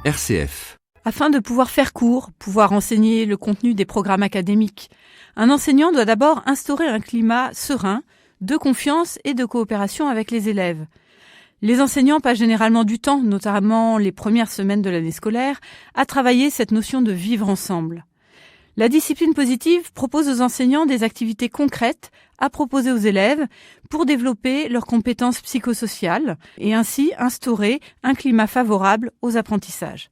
RCF. Afin de pouvoir faire cours, pouvoir enseigner le contenu des programmes académiques, un enseignant doit d'abord instaurer un climat serein, de confiance et de coopération avec les élèves. Les enseignants passent généralement du temps, notamment les premières semaines de l'année scolaire, à travailler cette notion de vivre ensemble. La discipline positive propose aux enseignants des activités concrètes à proposer aux élèves pour développer leurs compétences psychosociales et ainsi instaurer un climat favorable aux apprentissages.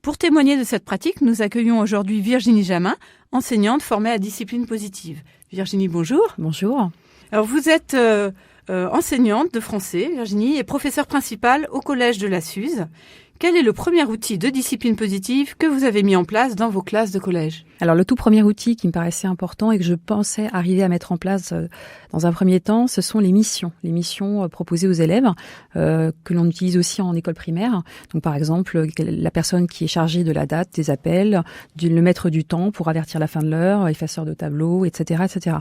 Pour témoigner de cette pratique, nous accueillons aujourd'hui Virginie Jamin, enseignante formée à discipline positive. Virginie, bonjour. Bonjour. Alors vous êtes enseignante de français, Virginie, et professeure principale au collège de la Suze. Quel est le premier outil de discipline positive que vous avez mis en place dans vos classes de collège ? Alors le tout premier outil qui me paraissait important et que je pensais arriver à mettre en place dans un premier temps, ce sont les missions proposées aux élèves que l'on utilise aussi en école primaire. Donc par exemple, la personne qui est chargée de la date, des appels, le maître du temps pour avertir la fin de l'heure, effaceur de tableau, etc., etc.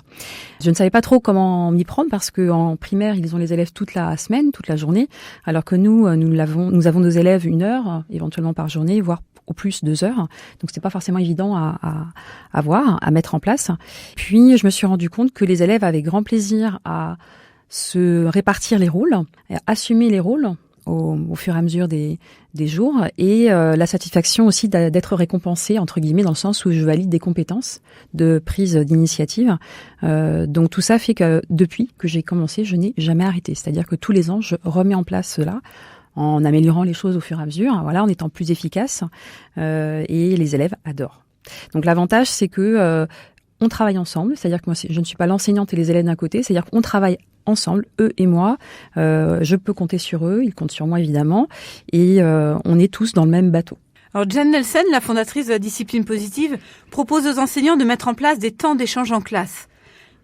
Je ne savais pas trop comment m'y prendre parce que en primaire, ils ont les élèves toute la semaine, toute la journée, alors que nous avons nos élèves 1 heure, éventuellement par journée, voire au plus 2 heures. Donc c'est pas forcément évident à mettre en place. Puis je me suis rendu compte que les élèves avaient grand plaisir à se répartir les rôles, à assumer les rôles au fur et à mesure des jours, et la satisfaction aussi d'être récompensé, entre guillemets, dans le sens où je valide des compétences de prise d'initiative. Donc tout ça fait que depuis que j'ai commencé, je n'ai jamais arrêté. C'est-à-dire que tous les ans, je remets en place cela, en améliorant les choses au fur et à mesure, en étant plus efficace, et les élèves adorent. Donc l'avantage, c'est que on travaille ensemble, c'est-à-dire que moi, je ne suis pas l'enseignante et les élèves d'un côté, c'est-à-dire qu'on travaille ensemble, eux et moi. Je peux compter sur eux, ils comptent sur moi évidemment, et on est tous dans le même bateau. Alors Jen Nelson, la fondatrice de la discipline positive, propose aux enseignants de mettre en place des temps d'échange en classe.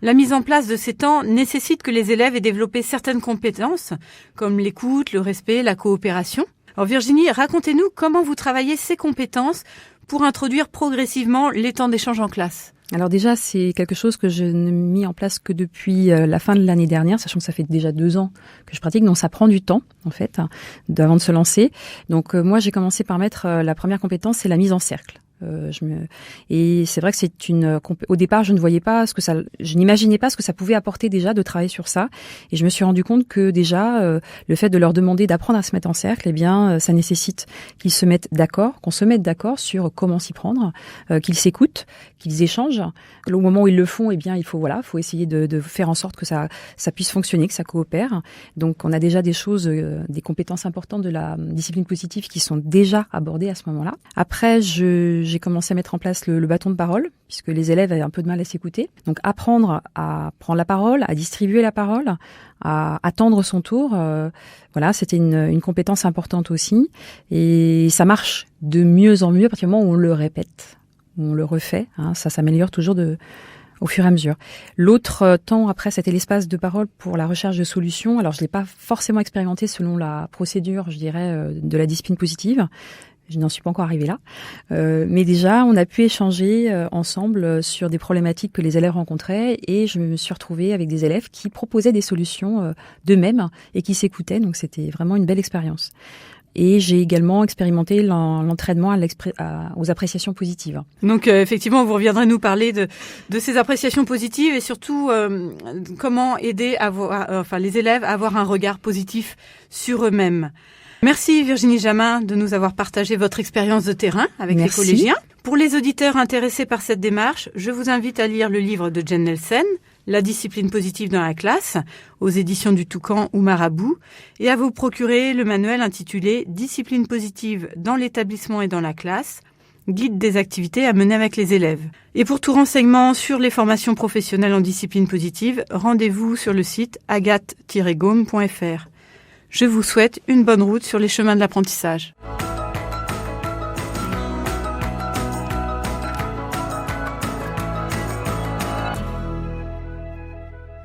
La mise en place de ces temps nécessite que les élèves aient développé certaines compétences, comme l'écoute, le respect, la coopération. Alors Virginie, racontez-nous comment vous travaillez ces compétences pour introduire progressivement les temps d'échange en classe. Alors déjà, c'est quelque chose que je n'ai mis en place que depuis la fin de l'année dernière, sachant que ça fait déjà 2 ans que je pratique, donc ça prend du temps, en fait, avant de se lancer. Donc moi, j'ai commencé par mettre la première compétence, c'est la mise en cercle. Et c'est vrai que c'est au départ, je n'imaginais pas ce que ça pouvait apporter déjà de travailler sur ça. Et je me suis rendu compte que déjà, le fait de leur demander d'apprendre à se mettre en cercle, ça nécessite qu'ils se mettent d'accord, qu'on se mette d'accord sur comment s'y prendre, qu'ils s'écoutent, qu'ils échangent. Au moment où ils le font, il faut essayer de faire en sorte que ça puisse fonctionner, que ça coopère. Donc, on a déjà des des compétences importantes de la discipline positive qui sont déjà abordées à ce moment-là. Après, j'ai commencé à mettre en place le bâton de parole, puisque les élèves avaient un peu de mal à s'écouter. Donc apprendre à prendre la parole, à distribuer la parole, à attendre son tour, c'était une compétence importante aussi. Et ça marche de mieux en mieux à partir du moment où on le répète, où on le refait. Ça s'améliore toujours au fur et à mesure. L'autre temps, après, c'était l'espace de parole pour la recherche de solutions. Alors, je l'ai pas forcément expérimenté selon la procédure, je dirais, de la discipline positive. Je n'en suis pas encore arrivée là. Mais déjà, on a pu échanger ensemble sur des problématiques que les élèves rencontraient et je me suis retrouvée avec des élèves qui proposaient des solutions d'eux-mêmes et qui s'écoutaient. Donc, c'était vraiment une belle expérience. Et j'ai également expérimenté l'entraînement aux appréciations positives. Donc effectivement, vous reviendrez nous parler de ces appréciations positives et surtout comment aider les élèves à avoir un regard positif sur eux-mêmes. Merci Virginie Jamin de nous avoir partagé votre expérience de terrain avec les collégiens. Pour les auditeurs intéressés par cette démarche, je vous invite à lire le livre de Jen Nelson, La discipline positive dans la classe, aux éditions du Toucan ou Marabout, et à vous procurer le manuel intitulé Discipline positive dans l'établissement et dans la classe, guide des activités à mener avec les élèves. Et pour tout renseignement sur les formations professionnelles en discipline positive, rendez-vous sur le site agathe-gaume.fr. Je vous souhaite une bonne route sur les chemins de l'apprentissage.